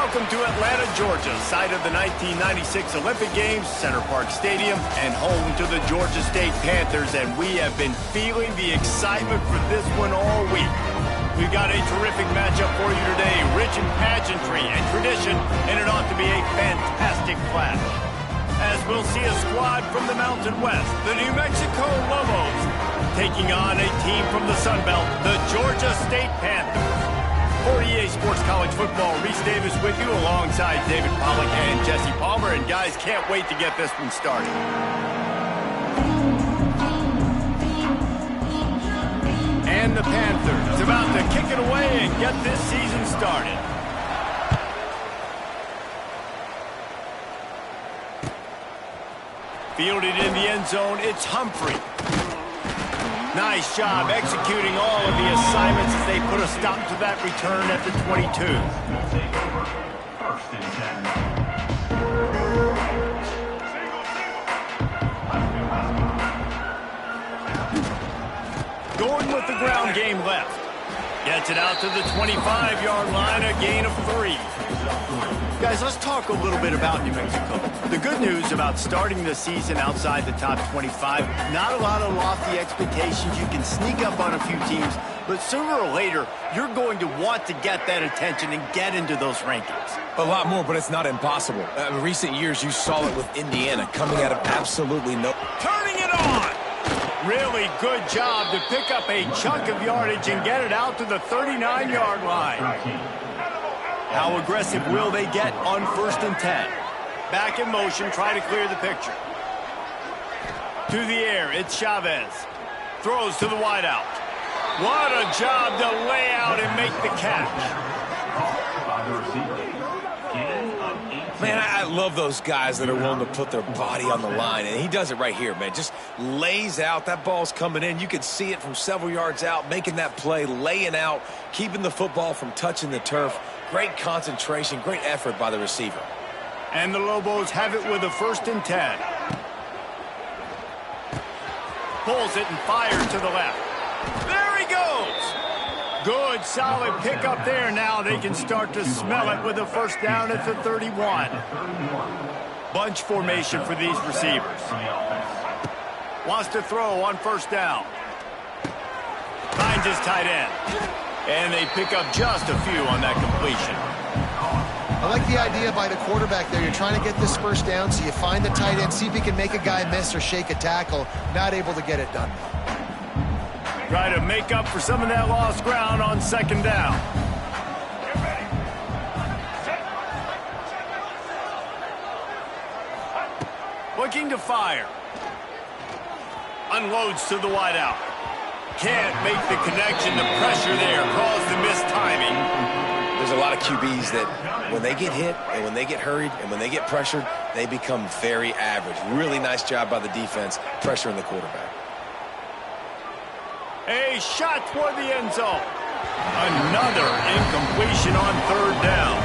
welcome to Atlanta, Georgia, site of the 1996 Olympic Games, Center Parc Stadium, and home to the Georgia State Panthers, and we have been feeling the excitement for this one all week. We've got a terrific matchup for you today, rich in pageantry and tradition, and it ought to be a fantastic clash. As we'll see a squad from the Mountain West, the New Mexico Lobos, taking on a team from the Sun Belt, the Georgia State Panthers. For EA Sports College Football, Reese Davis with you alongside David Pollack and Jesse Palmer. And guys, can't wait to get this one started. And the Panthers about to kick it away and get this season started. Fielded in the end zone, it's Humphrey. Nice job executing all of the assignments as they put a stop to that return at the 22. First and 10. Going with the ground game left. Gets it out to the 25-yard line, a gain of 3. Guys, let's talk a little bit about New Mexico. The good news about starting the season outside the top 25, not a lot of lofty expectations. You can sneak up on a few teams, but sooner or later, you're going to want to get that attention and get into those rankings. A lot more, but it's not impossible. In recent years, you saw it with Indiana coming out of absolutely no... Turning it on! Really good job to pick up a chunk of yardage and get it out to the 39-yard line. How aggressive will they get on 1st and 10? Back in motion, try to clear the picture. To the air, it's Chavez. Throws to the wideout. What a job to lay out and make the catch. Man, I love those guys that are willing to put their body on the line, and he does it right here, man. Just lays out. That ball's coming in. You can see it from several yards out, making that play, laying out, keeping the football from touching the turf. Great concentration, great effort by the receiver. And the Lobos have it with a 1st and 10. Pulls it and fires to the left. There he goes! Good, solid pickup there. Now they can start to smell it with a 1st down at the 31. Bunch formation for these receivers. Wants to throw on 1st down. Finds his tight end. And they pick up just a few on that completion. I like the idea by the quarterback there. You're trying to get this 1st down, so you find the tight end, see if he can make a guy miss or shake a tackle. Not able to get it done. Try to make up for some of that lost ground on 2nd down. Looking to fire. Unloads to the wideout. Can't make the connection. The pressure there caused the missed timing. There's a lot of QBs that when they get hit and when they get hurried and when they get pressured, they become very average. Really nice job by the defense pressuring the quarterback. A shot toward the end zone. Another incompletion on 3rd down.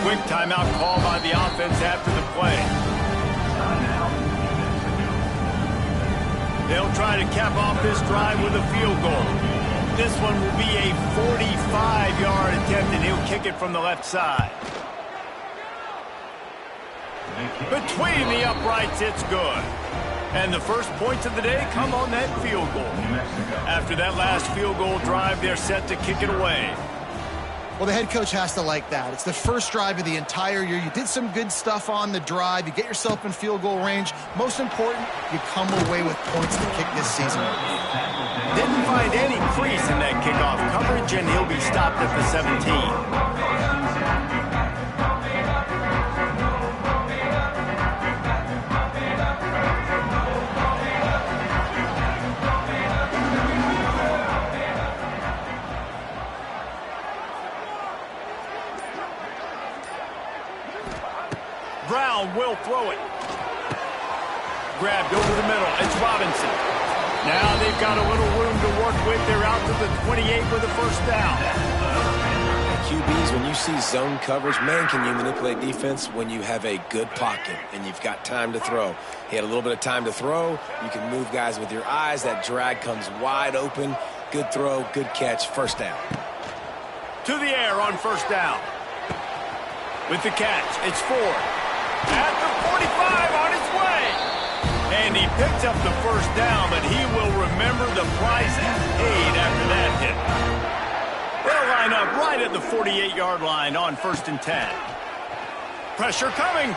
Quick timeout call by the offense after the play. They'll try to cap off this drive with a field goal. This one will be a 45-yard attempt, and he'll kick it from the left side. Between the uprights, it's good. And the first points of the day come on that field goal. After that last field goal drive, they're set to kick it away. Well, the head coach has to like that. It's the first drive of the entire year. You did some good stuff on the drive. You get yourself in field goal range. Most important, you come away with points to kick this season. Didn't find any crease in that kickoff coverage, and he'll be stopped at the 17. Brown will throw it. Grabbed over the middle. It's Robinson. Now they've got a little room to work with. They're out to the 28 with a first down. QBs, when you see zone coverage, man, can you manipulate defense when you have a good pocket and you've got time to throw. He had a little bit of time to throw. You can move guys with your eyes. That drag comes wide open. Good throw, good catch, first down. To the air on first down. With the catch, it's Ford. At the 45 on his way. And he picks up the first down, but he will remember the price paid after that hit. They'll line up right at the 48-yard line on 1st and 10. Pressure coming.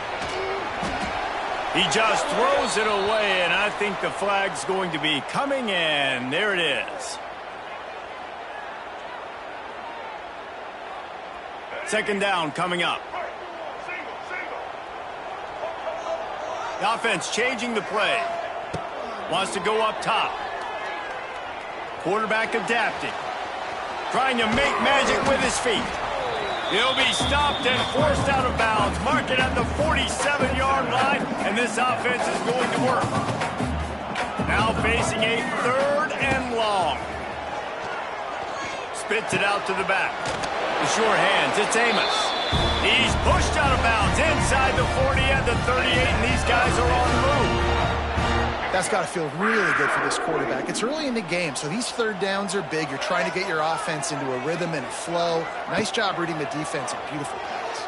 He just throws it away, and I think the flag's going to be coming in. There it is. Second down coming up. The offense changing the play. Wants to go up top. Quarterback adapting. Trying to make magic with his feet. He'll be stopped and forced out of bounds. Mark it at the 47-yard line, and this offense is going to work. Now facing a 3rd and long. Spits it out to the back. The sure hands, it's Amos. He's pushed out of bounds inside the 40 at the 38, and these guys are on the move. That's got to feel really good for this quarterback. It's early in the game, so these 3rd downs are big. You're trying to get your offense into a rhythm and a flow. Nice job reading the defense. A beautiful pass.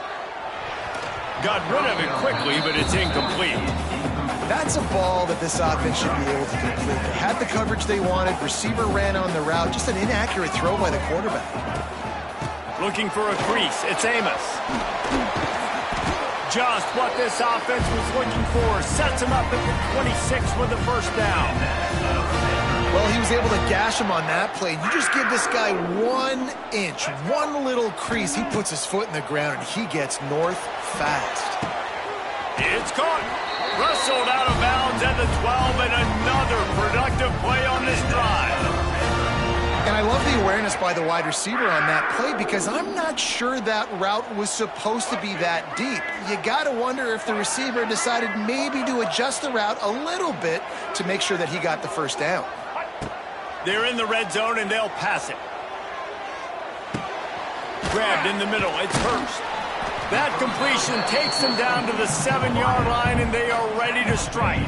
Got rid of it quickly, but it's incomplete. That's a ball that this offense should be able to complete. They had the coverage they wanted. Receiver ran on the route. Just an inaccurate throw by the quarterback. Looking for a crease. It's Amos. Just what this offense was looking for. Sets him up at the 26 with the first down. Well, he was able to gash him on that play. You just give this guy 1 inch, one little crease. He puts his foot in the ground, and he gets north fast. It's caught. Wrestled out of bounds at the 12, and another productive play on this drive. And I love the awareness by the wide receiver on that play because I'm not sure that route was supposed to be that deep. You got to wonder if the receiver decided maybe to adjust the route a little bit to make sure that he got the first down. They're in the red zone, and they'll pass it. Grabbed in the middle. It's Hurst. That completion takes them down to the 7-yard line, and they are ready to strike.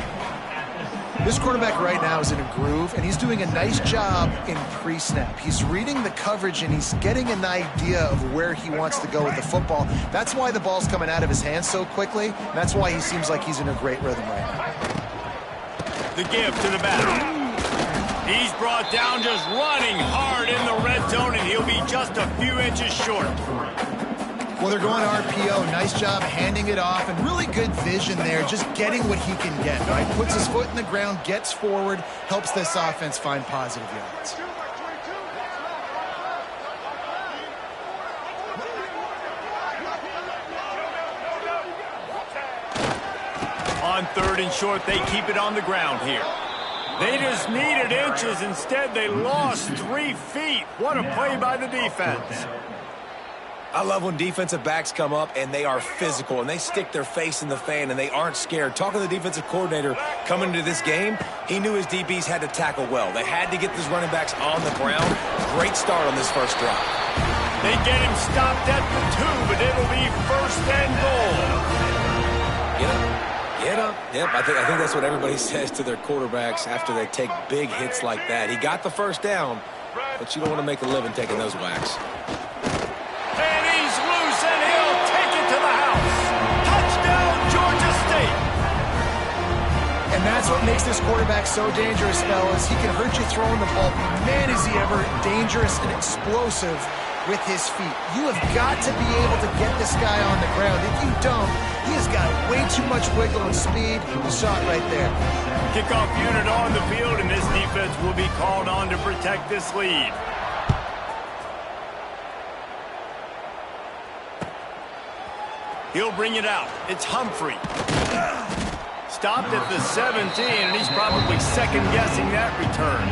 This quarterback right now is in a groove, and he's doing a nice job in pre-snap. He's reading the coverage, and he's getting an idea of where he wants to go with the football. That's why the ball's coming out of his hands so quickly, and that's why he seems like he's in a great rhythm right now. The give to the back. He's brought down just running hard in the red zone, and he'll be just a few inches short. Well, they're going RPO. Nice job handing it off, and really good vision there, just getting what he can get. Right? Puts his foot in the ground, gets forward, helps this offense find positive yards. On 3rd and short, they keep it on the ground here. They just needed inches. Instead, they lost 3 feet. What a play by the defense. I love when defensive backs come up and they are physical and they stick their face in the fan and they aren't scared. Talking to the defensive coordinator coming into this game, he knew his DBs had to tackle well. They had to get these running backs on the ground. Great start on this first drive. They get him stopped at the 2, but it'll be 1st and goal. Get up. Get up. Yep, I think that's what everybody says to their quarterbacks after they take big hits like that. He got the first down, but you don't want to make a living taking those whacks. And he's loose, and he'll take it to the house. Touchdown, Georgia State. And that's what makes this quarterback so dangerous, fellas. He can hurt you throwing the ball. Man, is he ever dangerous and explosive with his feet. You have got to be able to get this guy on the ground. If you don't, he has got way too much wiggle and speed. Shot right there. Kickoff unit on the field, and this defense will be called on to protect this lead. He'll bring it out. It's Humphrey. Stopped at the 17, and he's probably second-guessing that return.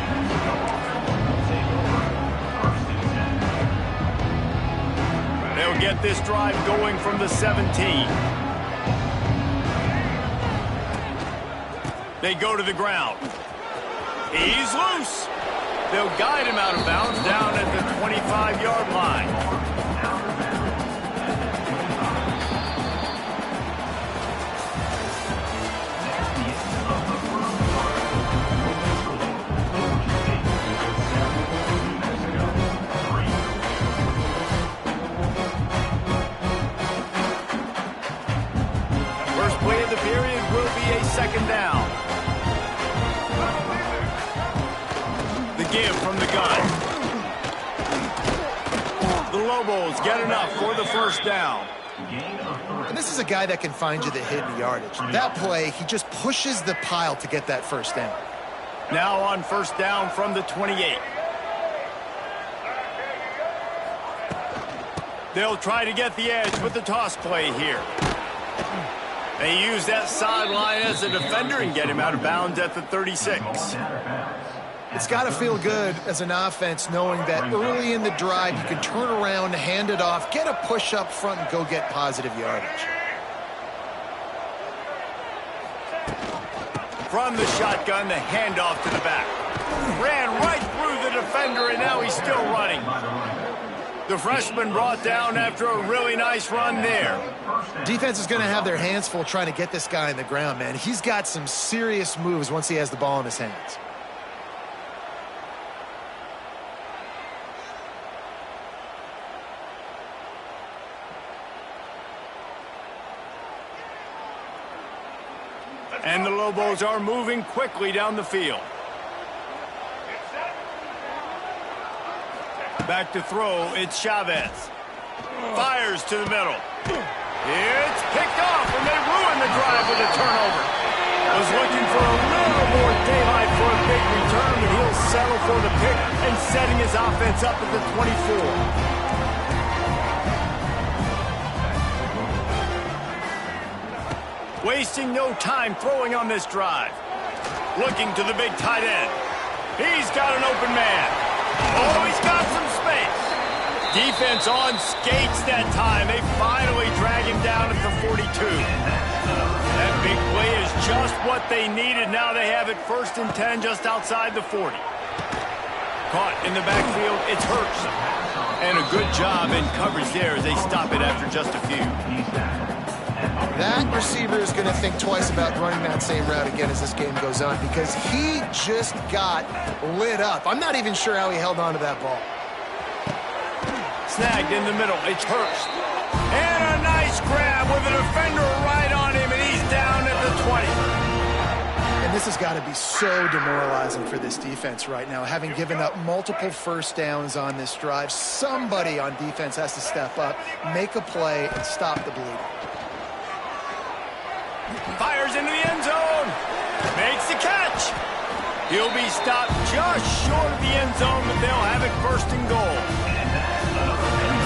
They'll get this drive going from the 17. They go to the ground. He's loose. They'll guide him out of bounds down at the 25-yard line. Second down. The give from the gun. The Lobos get enough for the first down. And this is a guy that can find you the hidden yardage. That play, he just pushes the pile to get that first down. Now on first down from the 28. They'll try to get the edge with the toss play here. They use that sideline as a defender and get him out of bounds at the 36. It's got to feel good as an offense knowing that early in the drive you can turn around, hand it off, get a push up front, and go get positive yardage. From the shotgun, the handoff to the back. Ran right through the defender, and now he's still running. The freshman brought down after a really nice run there. Defense is going to have their hands full trying to get this guy on the ground, man. He's got some serious moves once he has the ball in his hands. And the Lobos are moving quickly down the field. Back to throw, it's Chavez. Fires to the middle. It's picked off, and they ruin the drive with a turnover. Was looking for a little more daylight for a big return, but he'll settle for the pick and setting his offense up at the 24. Wasting no time throwing on this drive. Looking to the big tight end. He's got an open man. Oh, he's got some space. Defense on skates that time. They finally drag him down at the 42. That big play is just what they needed. Now they have it 1st and 10 just outside the 40. Caught in the backfield, it's Hurts. And a good job in coverage there as they stop it after just a few. That receiver is going to think twice about running that same route again as this game goes on because he just got lit up. I'm not even sure how he held on to that ball. Snagged in the middle. It's Hurst. And a nice grab with a defender right on him, and he's down at the 20. And this has got to be so demoralizing for this defense right now. Having given up multiple first downs on this drive, somebody on defense has to step up, make a play, and stop the bleeding. Fires into the end zone. Makes the catch. He'll be stopped just short of the end zone, but they'll have it 1st and goal.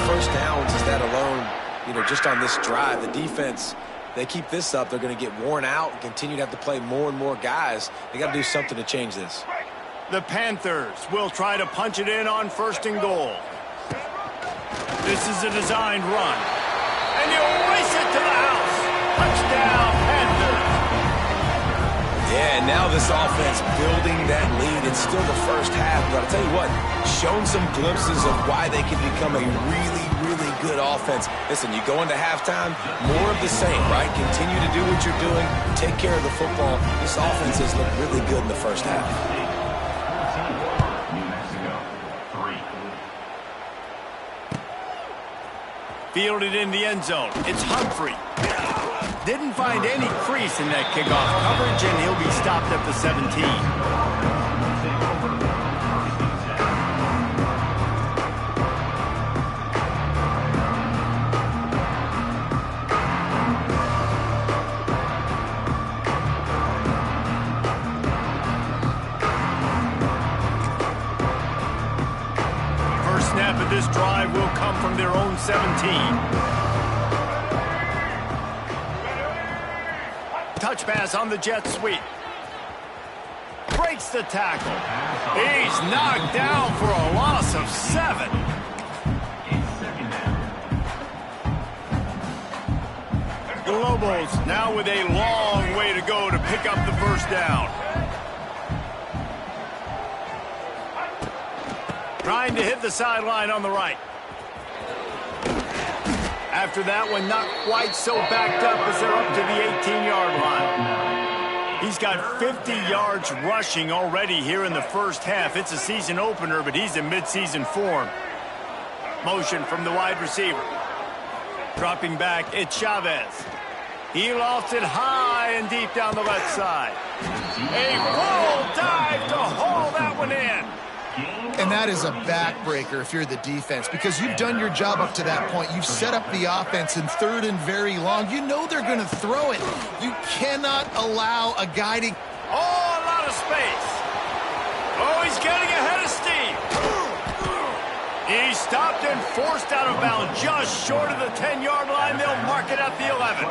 First downs is that alone, just on this drive. The defense, they keep this up, they're going to get worn out and continue to have to play more and more guys. They got to do something to change this. The Panthers will try to punch it in on 1st and goal. This is a designed run. And he'll race it to the house. Touchdown, Panthers. Yeah, and now this offense building that lead. It's still the first half, but I'll tell you what, shown some glimpses of why they can become a really, really good offense. Listen, you go into halftime, more of the same, right? Continue to do what you're doing, take care of the football. This offense has looked really good in the first half. New Mexico, 3. Fielded in the end zone. It's Humphrey. Didn't find any crease in that kickoff coverage, and he'll be stopped at the 17. half of this drive will come from their own 17. Touch pass on the jet sweep. Breaks the tackle. He's knocked down for a loss of 7. The Lobos now with a long way to go to pick up the first down. Trying to hit the sideline on the right. After that one, not quite so backed up as they're up to the 18-yard line. He's got 50 yards rushing already here in the first half. It's a season opener, but he's in midseason form. Motion from the wide receiver. Dropping back, it's Chavez. He lofts it high and deep down the left side. A full dive to haul that one in. And that is a backbreaker if you're the defense, because you've done your job up to that point. You've set up the offense in 3rd and very long. You know they're going to throw it. You cannot allow a guy to... Oh, a lot of space. Oh, he's getting ahead of steam. He stopped and forced out of bounds just short of the 10-yard line. They'll mark it at the 11.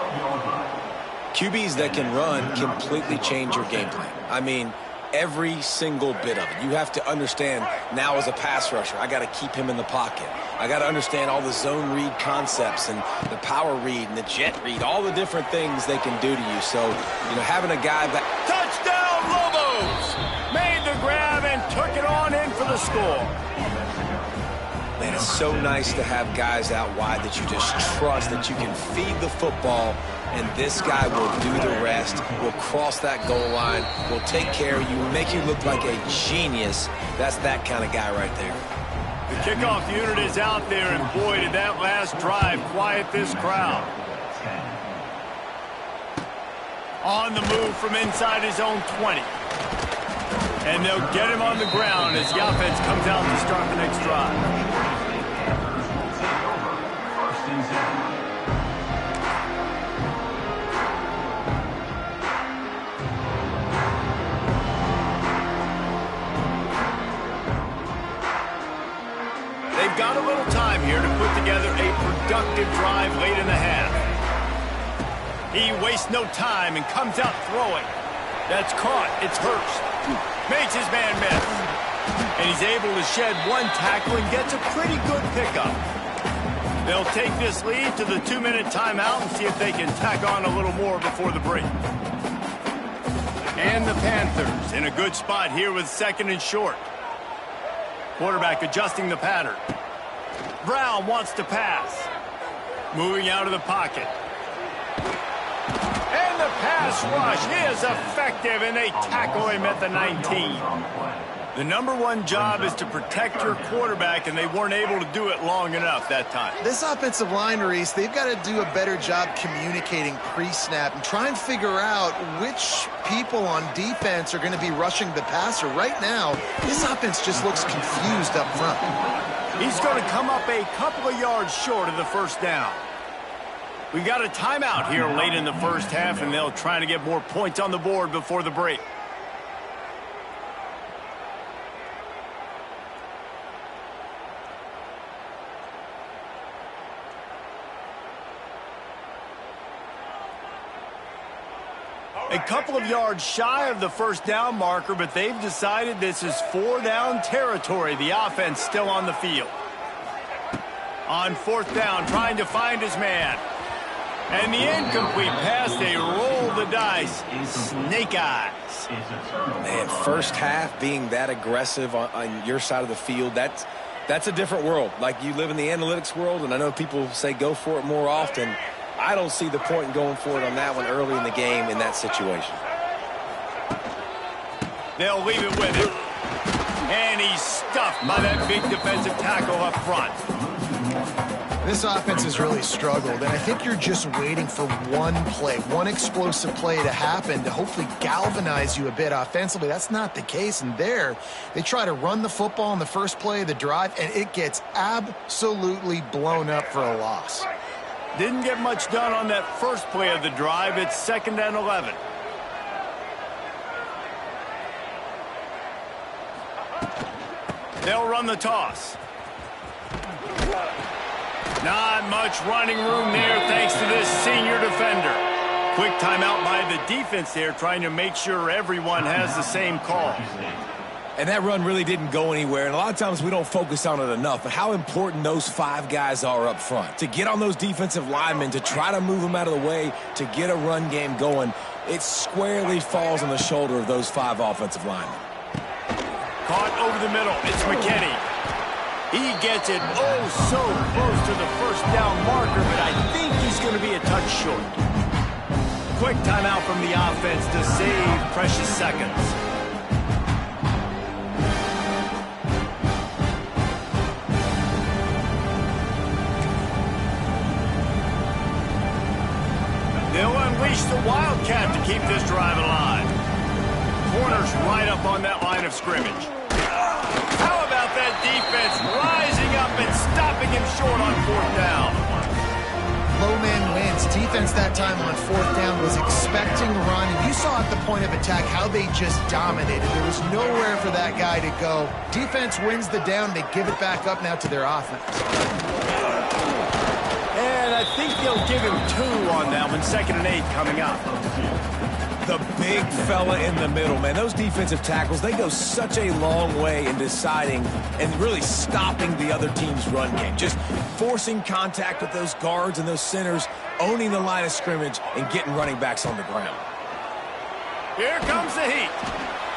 QBs that can run completely change your game plan. I mean, every single bit of it. You have to understand now as a pass rusher, I got to keep him in the pocket. I got to understand all the zone read concepts and the power read and the jet read, all the different things they can do to you. So, you know, having a guy that... Touchdown, Lobos! Made the grab and took it on in for the score. Man, it's so nice to have guys out wide that you just trust that you can feed the football, and this guy will do the rest, will cross that goal line, will take care of you, make you look like a genius. That's that kind of guy right there. The kickoff unit is out there, and boy, did that last drive quiet this crowd. On the move from inside his own 20. And they'll get him on the ground as the offense comes out to start the next drive. They've got a little time here to put together a productive drive late in the half. He wastes no time and comes out throwing. That's caught. It's Hurst. Makes his man miss. And he's able to shed one tackle and gets a pretty good pickup. They'll take this lead to the 2-minute timeout and see if they can tack on a little more before the break. And the Panthers in a good spot here with 2nd and short. Quarterback adjusting the pattern. Brown wants to pass. Moving out of the pocket. And the pass rush is effective, and they tackle him at the 19. The #1 job is to protect your quarterback, and they weren't able to do it long enough that time. This offensive line, Reese, they've got to do a better job communicating pre-snap and try and figure out which people on defense are going to be rushing the passer. Right now, this offense just looks confused up front. He's going to come up a couple of yards short of the first down. We've got a timeout here late in the first half, and they'll try to get more points on the board before the break. A couple of yards shy of the first down marker, but they've decided this is 4-down territory. The offense still on the field. On 4th down, trying to find his man. And the incomplete pass, they roll the dice. Snake eyes. Man, first half being that aggressive on your side of the field, that's a different world. Like, you live in the analytics world, and I know people say go for it more often. I don't see the point in going for it on that one early in the game in that situation. They'll leave it with him. And he's stuffed by that big defensive tackle up front. This offense has really struggled, and I think you're just waiting for one play, one explosive play to happen to hopefully galvanize you a bit offensively. That's not the case, and there they try to run the football in the first play of the drive, and it gets absolutely blown up for a loss. Didn't get much done on that first play of the drive. It's 2nd and 11. They'll run the toss. Not much running room there thanks to this senior defender. Quick timeout by the defense there, trying to make sure everyone has the same call. And that run really didn't go anywhere, and a lot of times we don't focus on it enough, but how important those 5 guys are up front. To get on those defensive linemen, to try to move them out of the way, to get a run game going, it squarely falls on the shoulder of those 5 offensive linemen. Caught over the middle, it's McKinney. He gets it oh so close to the first down marker, but I think he's going to be a touch short. Quick timeout from the offense to save precious seconds. They'll unleash the Wildcat to keep this drive alive. Corners right up on that line of scrimmage. How about that defense rising up and stopping him short on 4th down? Low man wins. Defense that time on 4th down was expecting a run, and you saw at the point of attack how they just dominated. There was nowhere for that guy to go. Defense wins the down. They give it back up now to their offense. And I think they'll give him 2 on that one. 2nd and 8 coming up. The big fella in the middle, man. Those defensive tackles, they go such a long way in deciding and really stopping the other team's run game. Just forcing contact with those guards and those centers, owning the line of scrimmage, and getting running backs on the ground. Here comes the heat.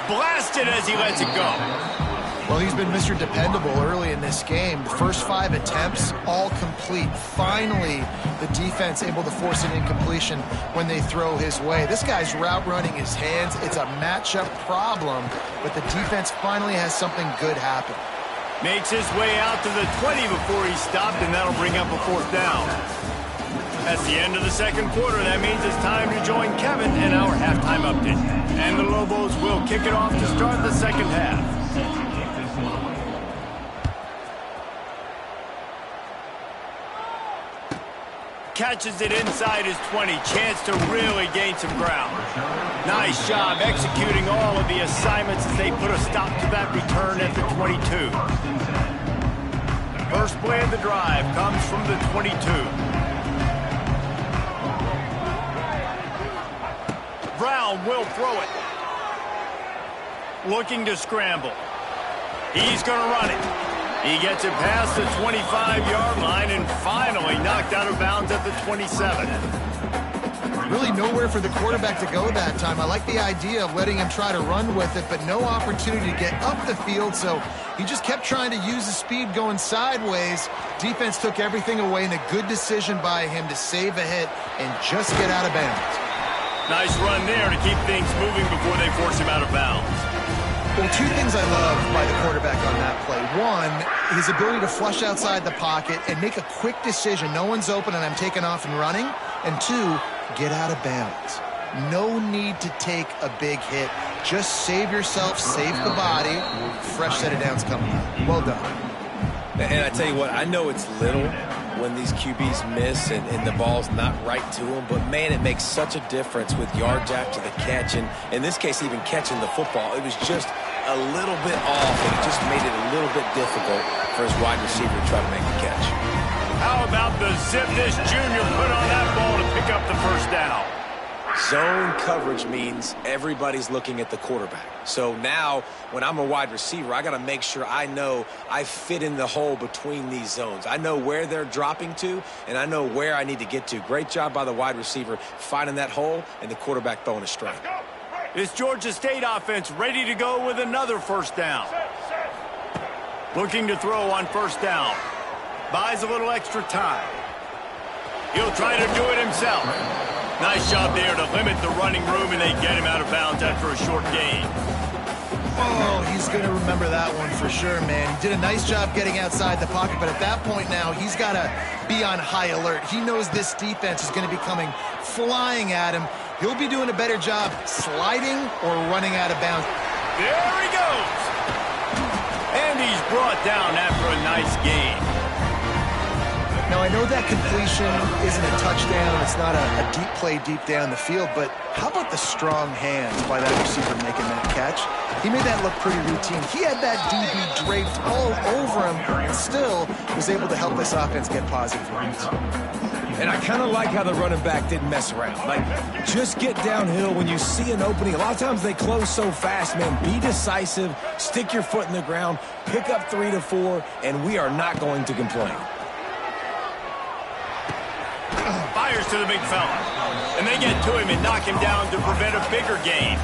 Blasted as he lets it go. Well, he's been Mr. Dependable early in this game. The first 5 attempts, all complete. Finally, the defense able to force an incompletion when they throw his way. This guy's route running his hands. It's a matchup problem, but the defense finally has something good happen. Makes his way out to the 20 before he stopped, and that'll bring up a 4th down. That's the end of the 2nd quarter. That means it's time to join Kevin in our halftime update. And the Lobos will kick it off to start the 2nd half. Catches it inside his 20. Chance to really gain some ground. Nice job executing all of the assignments as they put a stop to that return at the 22. First play of the drive comes from the 22. Brown will throw it. Looking to scramble. He's going to run it. He gets it past the 25-yard line and finally knocked out of bounds at the 27. Really nowhere for the quarterback to go that time. I like the idea of letting him try to run with it, but no opportunity to get up the field, so he just kept trying to use the speed going sideways. Defense took everything away, and a good decision by him to save a hit and just get out of bounds. Nice run there to keep things moving before they force him out of bounds. Well, 2 things I love by the quarterback on that play. 1, his ability to flush outside the pocket and make a quick decision. No one's open and I'm taking off and running. And 2, get out of bounds. No need to take a big hit. Just save yourself, save the body. Fresh set of downs coming up. Well done. And I tell you what, I know it's little when these QBs miss and the ball's not right to them, but man, it makes such a difference with yards after the catch, and in this case, even catching the football. It was just a little bit off, and it just made it a little bit difficult for his wide receiver to try to make the catch. How about the zip this junior put on that ball to pick up the first down? Zone coverage means everybody's looking at the quarterback. So now, when I'm a wide receiver, I got to make sure I know I fit in the hole between these zones. I know where they're dropping to, and I know where I need to get to. Great job by the wide receiver finding that hole, and the quarterback throwing a strike. This Georgia State offense ready to go with another first down. Looking to throw on first down. Buys a little extra time. He'll try to do it himself. Nice job there to limit the running room, and they get him out of bounds after a short gain. Oh, he's going to remember that one for sure, man. He did a nice job getting outside the pocket, but at that point now, he's got to be on high alert. He knows this defense is going to be coming flying at him. He'll be doing a better job sliding or running out of bounds. There he goes. And he's brought down after a nice gain. Now, I know that completion isn't a touchdown. It's not a deep play deep down the field, but how about the strong hands by that receiver making that catch? He made that look pretty routine. He had that DB draped all over him and still was able to help this offense get positive yards. And I kind of like how the running back didn't mess around. Like, just get downhill when you see an opening. A lot of times they close so fast, man. Be decisive, stick your foot in the ground, pick up 3 to 4, and we are not going to complain. Fires to the big fella. And they get to him and knock him down to prevent a bigger gain.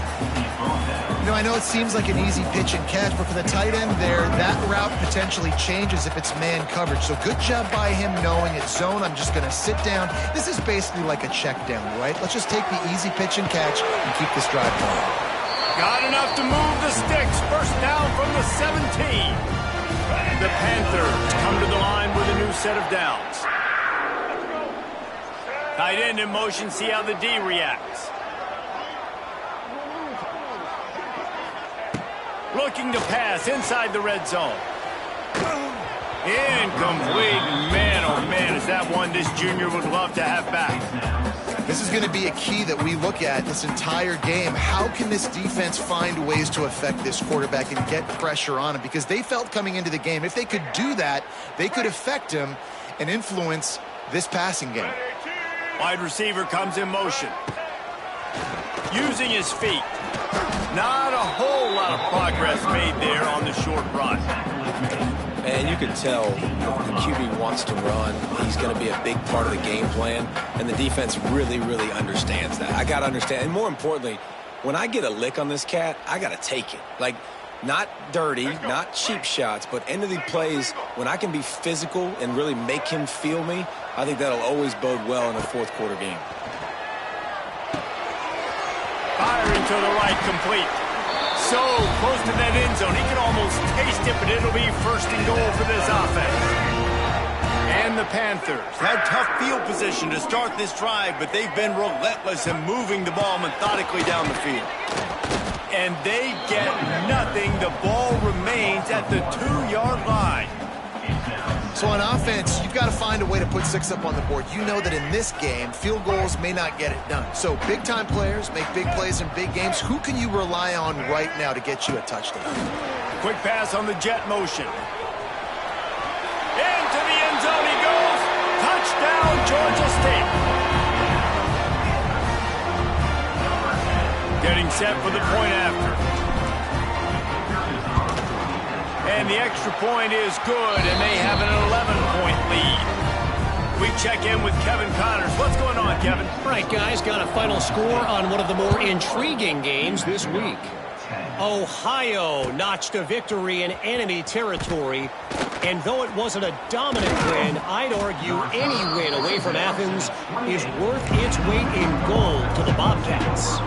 You know, I know it seems like an easy pitch and catch, but for the tight end there, that route potentially changes if it's man coverage. So good job by him knowing it's zone. I'm just going to sit down. This is basically like a check down, right? Let's just take the easy pitch and catch and keep this drive going. Got enough to move the sticks. First down from the 17. The Panthers come to the line with a new set of downs. Tight end in motion, see how the D reacts. Looking to pass inside the red zone. Incomplete. Man, oh man, is that one this junior would love to have back. This is going to be a key that we look at this entire game. How can this defense find ways to affect this quarterback and get pressure on him? Because they felt coming into the game, if they could do that, they could affect him and influence this passing game. Wide receiver comes in motion. Using his feet. Not a whole lot of progress made there on the short run. And you can tell the QB wants to run. He's going to be a big part of the game plan, and the defense really, really understands that. I got to understand, and more importantly, when I get a lick on this cat, I got to take it. Like, not dirty, not cheap shots, but end of the plays, when I can be physical and really make him feel me, I think that'll always bode well in a fourth quarter game. Firing to the right, complete. So close to that end zone, he can almost taste it, but it'll be first and goal for this offense. And the Panthers had tough field position to start this drive, but they've been relentless in moving the ball methodically down the field. And they get nothing. The ball remains at the 2-yard line. So on offense, you've got to find a way to put 6 up on the board. You know that in this game, field goals may not get it done. So big-time players make big plays in big games. Who can you rely on right now to get you a touchdown? Quick pass on the jet motion. Into the end zone he goes. Touchdown, Georgia State. Getting set for the point after. And the extra point is good, and they have an 11-point lead. We check in with Kevin Connors. What's going on, Kevin? Right, guys, got a final score on one of the more intriguing games this week. Ohio notched a victory in enemy territory, and though it wasn't a dominant win, I'd argue any win away from Athens is worth its weight in gold to the Bobcats.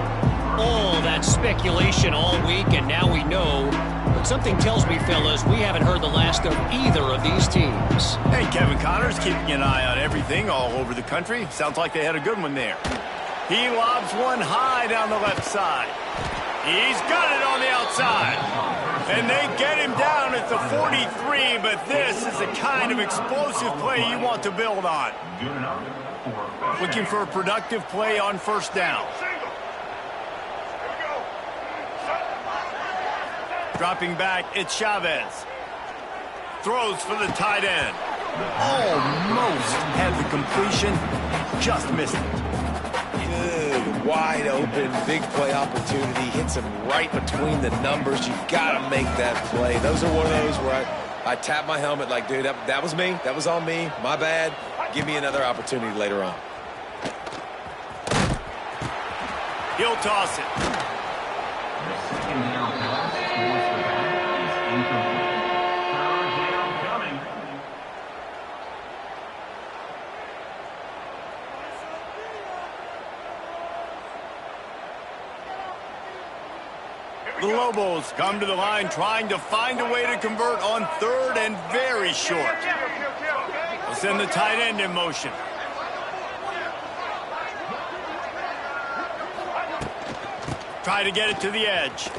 All that speculation all week, and now we know. But something tells me, fellas, we haven't heard the last of either of these teams. Hey, Kevin Connors, keeping an eye on everything all over the country. Sounds like they had a good one there. He lobs one high down the left side. He's got it on the outside. And they get him down at the 43, but this is the kind of explosive play you want to build on. Looking for a productive play on first down. Dropping back, it's Chavez. Throws for the tight end. Almost had the completion, just missed it. Good, wide open, big play opportunity. Hits him right between the numbers. You got to make that play. Those are one of those where I tap my helmet like, dude, that was me. That was on me. My bad. Give me another opportunity later on. He'll toss it. The Lobos come to the line trying to find a way to convert on third and very short. They'll send the tight end in motion. Try to get it to the edge.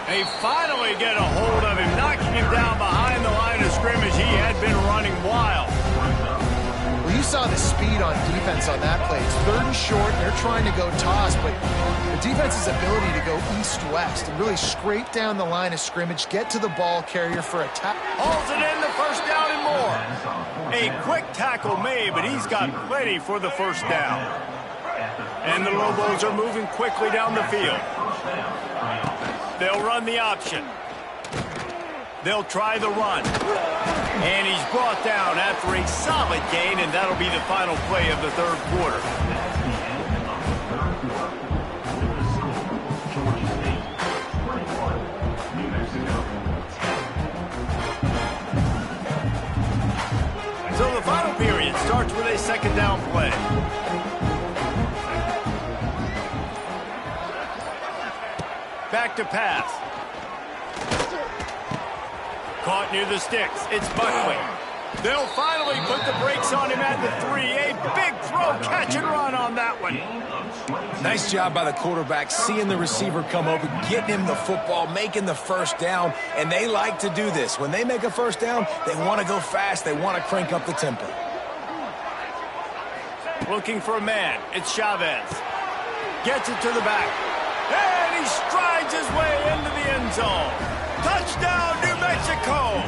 They finally get a hold of him, knocking him down behind the line of scrimmage. He had been running wild. Well, you saw the speed on defense on that play. It's 3rd and short. They're trying to go toss, but the defense's ability to go east-west and really scrape down the line of scrimmage, get to the ball carrier for a tackle. Hauls it in, the first down and more. A quick tackle made, but he's got plenty for the first down. And the Lobos are moving quickly down the field. They'll run the option. They'll try the run. And he's brought down after a solid gain, and that'll be the final play of the 3rd quarter. So the final period starts with a 2nd down play. Back to pass. Caught near the sticks. It's Buckley. They'll finally put the brakes on him at the 3. A big throw, catch and run on that one. Nice job by the quarterback, seeing the receiver come open, getting him the football, making the first down, and they like to do this. When they make a first down, they want to go fast. They want to crank up the tempo. Looking for a man. It's Chavez. Gets it to the back. And he strides his way into the end zone. Touchdown, New Mexico!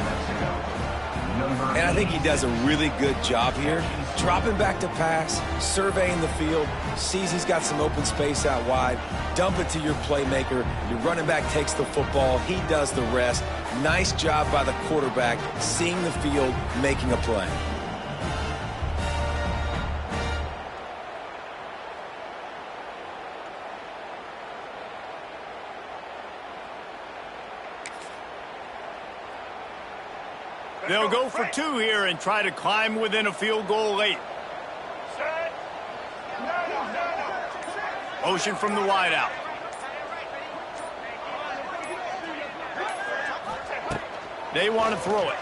And I think he does a really good job here. Dropping back to pass, surveying the field, sees he's got some open space out wide, dump it to your playmaker. Your running back takes the football. He does the rest. Nice job by the quarterback, seeing the field, making a play. They'll go for 2 here and try to climb within a field goal late. Motion from the wideout. They want to throw it.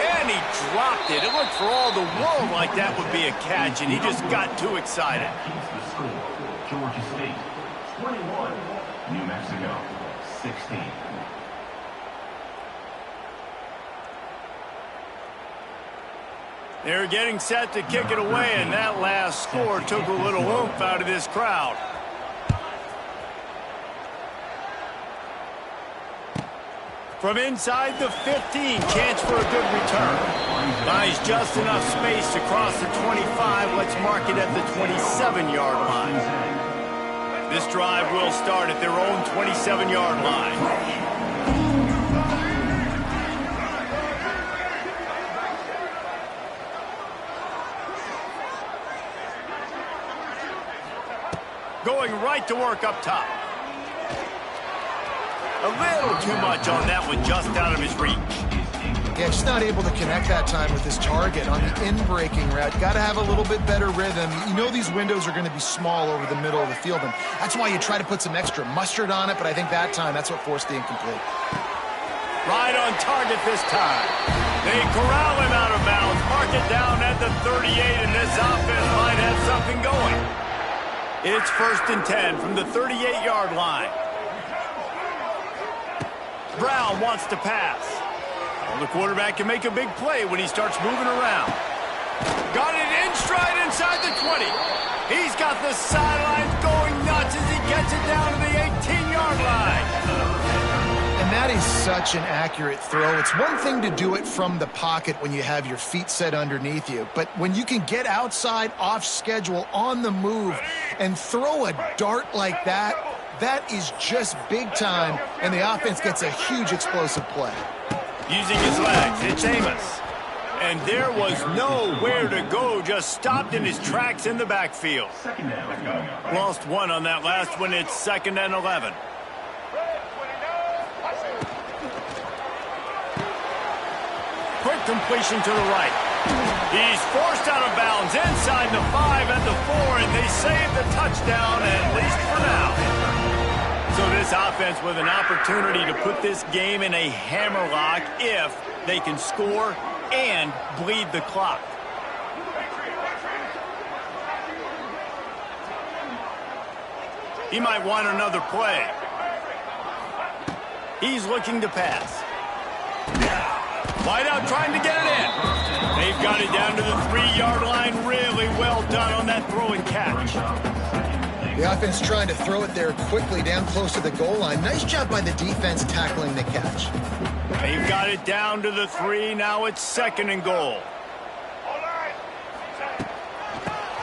And he dropped it. It looked for all the world like that would be a catch, and he just got too excited. Georgia State, 21, New Mexico, 16. They're getting set to kick it away, and that last score took a little oomph out of this crowd. From inside the 15, chance for a good return. Buys just enough space to cross the 25. Let's mark it at the 27-yard line. This drive will start at their own 27-yard line. Going right to work up top. A little too much on that one, just out of his reach. Yeah, just not able to connect that time with his target on the in-breaking route. Got to have a little bit better rhythm. You know these windows are going to be small over the middle of the field, and that's why you try to put some extra mustard on it, but I think that time, that's what forced the incomplete. Right on target this time. They corral him out of bounds, mark it down at the 38, and this offense might have something going. It's 1st and 10 from the 38-yard line. Brown wants to pass. Well, the quarterback can make a big play when he starts moving around. Got it in stride inside the 20. He's got the sidelines going nuts as he gets it down to the 18-yard line. And that is such an accurate throw. It's one thing to do it from the pocket when you have your feet set underneath you, but when you can get outside, off schedule, on the move, and throw a dart like that, that is just big time, and the offense gets a huge explosive play. Using his legs, it's Amos. And there was nowhere to go, just stopped in his tracks in the backfield. Lost 1 on that last one. It's 2nd and 11. Quick completion to the right. He's forced out of bounds inside the 5 at the 4, and they save the touchdown, at least for now. So this offense with an opportunity to put this game in a hammerlock if they can score and bleed the clock. He might want another play. He's looking to pass. Wideout trying to get it in. They They've got it down to the 3-yard line. Really well done on that throw and catch. The offense trying to throw it there quickly down close to the goal line. Nice job by the defense tackling the catch. They've got it down to the 3. Now it's 2nd and goal.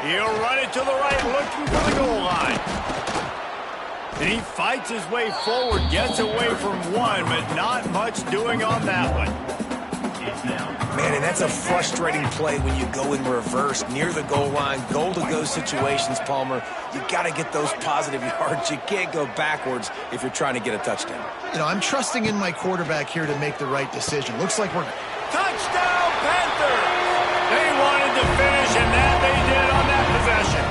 He'll run it to the right, looking for the goal line. And he fights his way forward, gets away from one, but not much doing on that one. Man, and that's a frustrating play when you go in reverse near the goal line, goal-to-go situations, Palmer. You got to get those positive yards. You can't go backwards if you're trying to get a touchdown. You know, I'm trusting in my quarterback here to make the right decision. Looks like we're... Touchdown, Panthers! They wanted to finish, and that they did on that possession.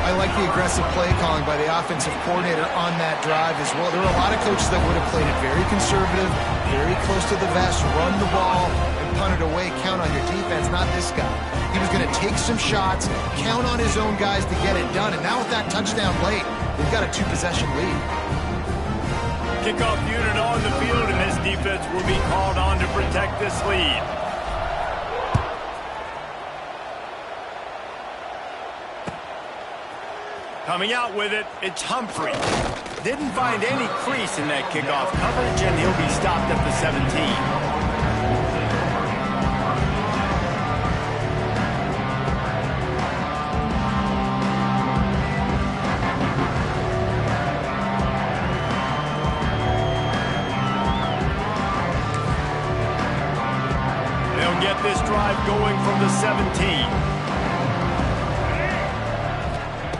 I like the aggressive play calling by the offensive coordinator on that drive as well. There are a lot of coaches that would have played it very conservative, very close to the vest, run the ball, and punt it away, count on your defense, not this guy. He was going to take some shots, count on his own guys to get it done, and now with that touchdown late, they've got a 2-possession lead. Kickoff unit on the field, and this defense will be called on to protect this lead. Coming out with it, it's Humphrey. Didn't find any crease in that kickoff coverage, and he'll be stopped at the 17. They'll get this drive going from the 17.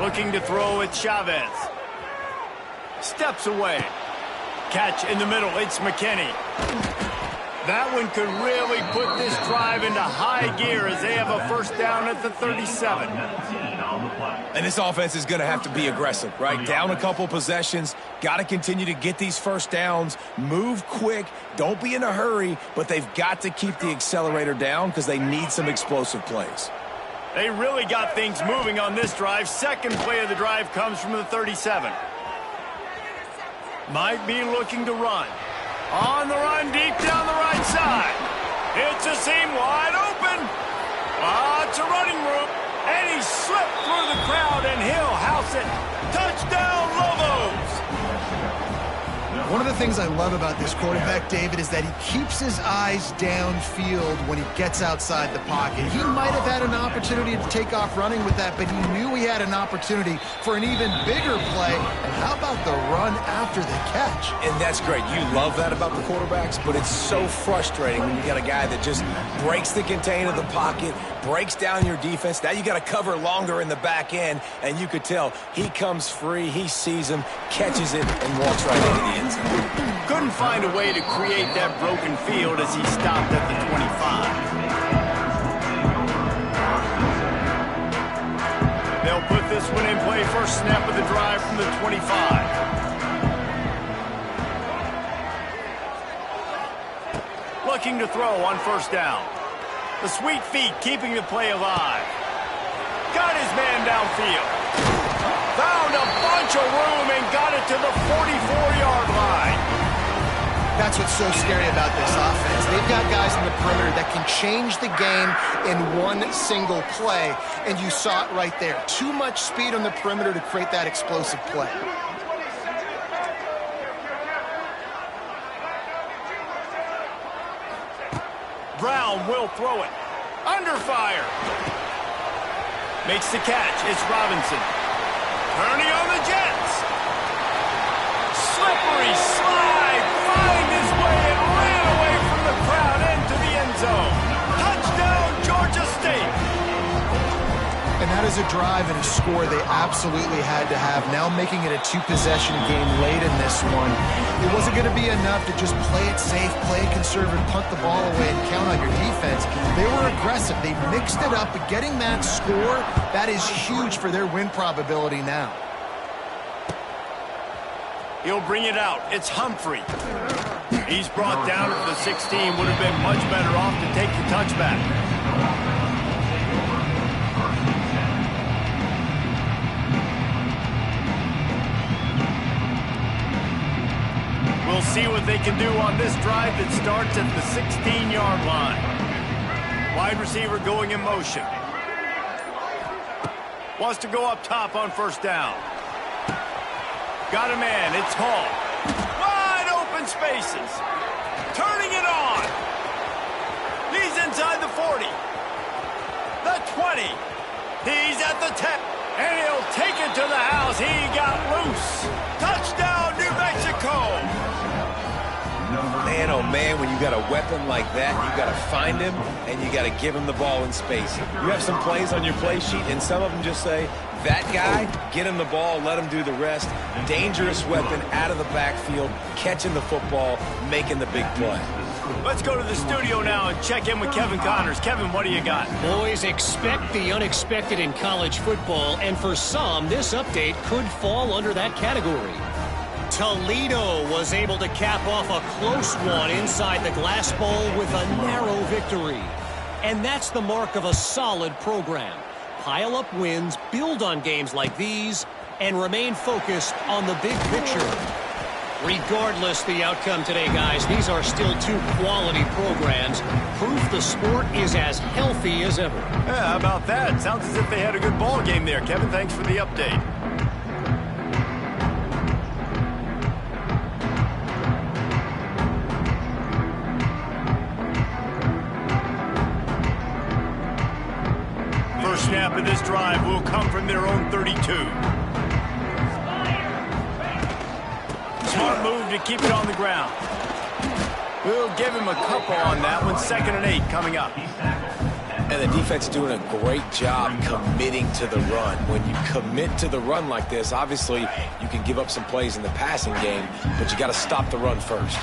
Looking to throw at Chavez. Steps away. Catch in the middle. It's McKinney. That one could really put this drive into high gear as they have a first down at the 37. And this offense is going to have to be aggressive, right? Down a couple possessions. Got to continue to get these first downs. Move quick. Don't be in a hurry, but they've got to keep the accelerator down because they need some explosive plays. They really got things moving on this drive. Second play of the drive comes from the 37. Might be looking to run. On the run, deep down the right side. It's a seam wide open. Lots of running room. And he slipped through the crowd, and he'll house it. Touchdown, Lobos! One of the things I love about this quarterback, David, is that he keeps his eyes downfield when he gets outside the pocket. He might have had an opportunity to take off running with that, but he knew he had an opportunity for an even bigger play. And how about the run after the catch? And that's great. You love that about the quarterbacks, but it's so frustrating when you got a guy that just breaks the contain of the pocket, breaks down your defense. Now you got to cover longer in the back end, and you could tell he comes free, he sees him, catches it, and walks right into the end zone. Couldn't find a way to create that broken field as he stopped at the 25. They'll put this one in play. First snap of the drive from the 25. Looking to throw on first down. The sweet feet keeping the play alive. Got his man downfield. Found a bunch of room and got it to the 44-yard line. That's what's so scary about this offense. They've got guys in the perimeter that can change the game in one single play, and you saw it right there. Too much speed on the perimeter to create that explosive play. Brown will throw it. Under fire. Makes the catch. It's Robinson. Turning on the Jets. Slippery slide. Find his way and ran away from the crowd into the end zone. Touchdown, Georgia State. And that is a drive and a score they absolutely had to have. Now making it a 2-possession game late in this one. It wasn't going to be enough to just play it safe, play it conservative, punt the ball away, and count on your defense. They were aggressive. They mixed it up, but getting that score, that is huge for their win probability now. He'll bring it out. It's Humphrey. He's brought down at the 16. Would have been much better off to take the touchback. We'll see what they can do on this drive that starts at the 16-yard line. Wide receiver going in motion. Wants to go up top on first down. Got a man. It's Hall. Wide open spaces. Turning it on. He's inside the 40. The 20. He's at the 10. And he'll take it to the house. He got loose. Touchdown, New Mexico. Man, oh man, when you got a weapon like that, you got to find him and you got to give him the ball in space. You have some plays on your play sheet, and some of them just say, that guy, get him the ball, let him do the rest. Dangerous weapon out of the backfield, catching the football, making the big play. Let's go to the studio now and check in with Kevin Connors. Kevin, what do you got? Boys, expect the unexpected in college football, and for some, this update could fall under that category. Toledo was able to cap off a close one inside the Glass Bowl with a narrow victory. And that's the mark of a solid program. Pile up wins, build on games like these, and remain focused on the big picture. Regardless the outcome today, guys, these are still two quality programs. Proof the sport is as healthy as ever. Yeah, how about that? Sounds as if they had a good ball game there. Kevin, thanks for the update. First snap of this drive will come from their own 32. Smart move to keep it on the ground. We'll give him a couple on that one. 2nd and 8 coming up. And the defense doing a great job committing to the run. When you commit to the run like this, obviously you can give up some plays in the passing game, but you got to stop the run first.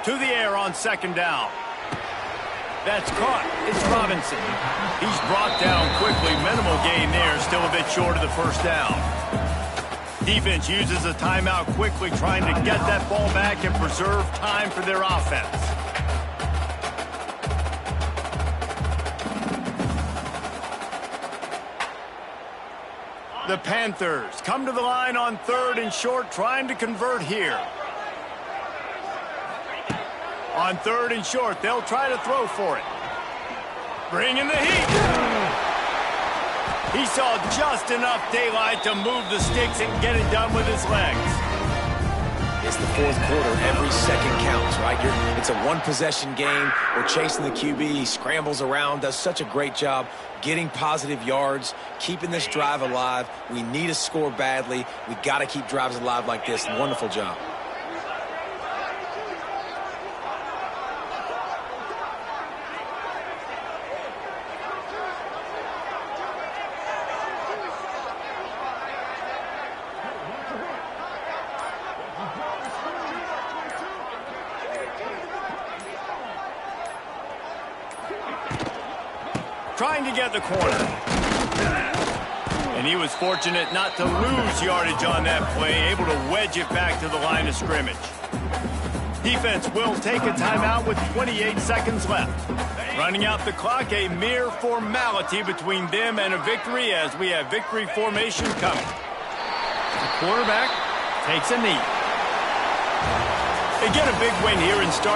To the air on 2nd down. That's caught. It's Robinson. He's brought down quickly. Minimal gain there. Still a bit short of the first down. Defense uses a timeout quickly, trying to get that ball back and preserve time for their offense. The Panthers come to the line on 3rd and short, trying to convert here. On 3rd and short, they'll try to throw for it. Bringing the heat. He saw just enough daylight to move the sticks and get it done with his legs. It's the 4th quarter. Every second counts, right? It's a one-possession game. We're chasing the QB. He scrambles around, does such a great job getting positive yards, keeping this drive alive. We need a score badly. We got to keep drives alive like this. Wonderful job. Trying to get the corner. And he was fortunate not to lose yardage on that play, able to wedge it back to the line of scrimmage. Defense will take a timeout with 28 seconds left. Running out the clock, a mere formality between them and a victory as we have victory formation coming. The quarterback takes a knee. They get a big win here and start.